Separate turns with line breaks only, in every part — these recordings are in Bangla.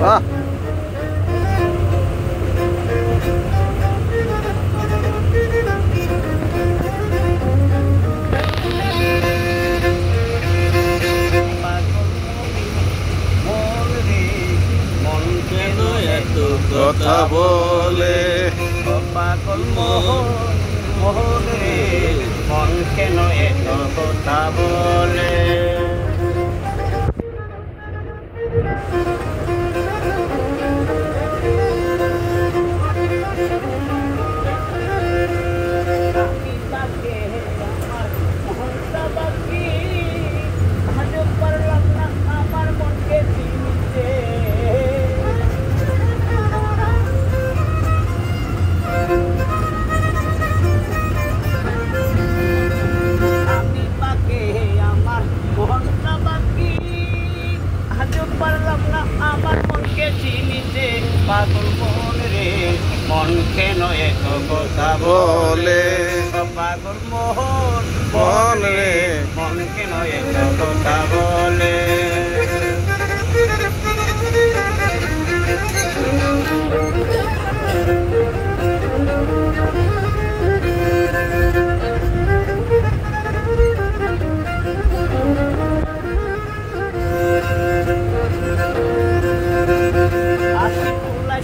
বাহ কথা বলে
পাগল মোহন রে মন কেন এত কথা বলে পারলাম না আমার মনকে চিনিতে পাগল মন রে মন কেন এত কথা বলে পাগল মোহন রে মন কেন এত কথা বলে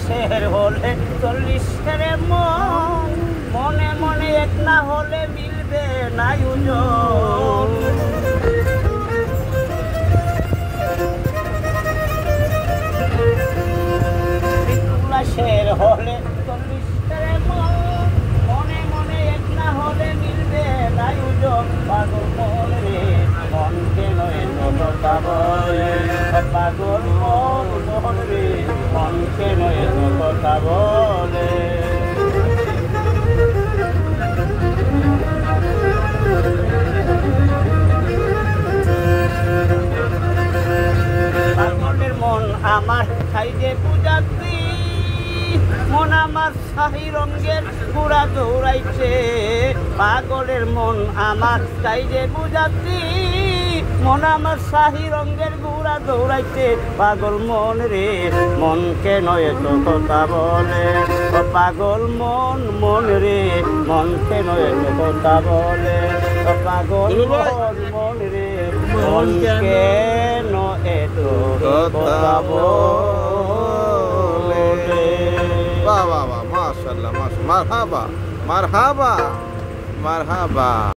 শের হলে 40 রে মনে মনে এক না হলে মিলবে না ওজন শের হলে 40 রে মনে মনে এক না হলে মিলবে না ওজন পাগল মন রে মন কেন এত কথা বলে পাগল মোহন রে মন কেন এত কথা বলে পাগলের মন আমার সাইডে বুঝাচ্ছি মন আমার শাহী রঙের ঘোড়া দৌড়াইছে পাগলের মন আমার সাইডে বুঝাচ্ছি মন আমার শাহী রঙের ঘোড়া দৌড়াইছে পাগল মন রে মন কেন এত কথা বলে পাগল মন রে মন কেন এত কথা বলে পাগল মন রে মন কেন এত কথা বলে
বাহ বাহ বাহ মাশাআল্লাহ মাশাআল্লাহ মারহাবা মারহাবা মারহাবা।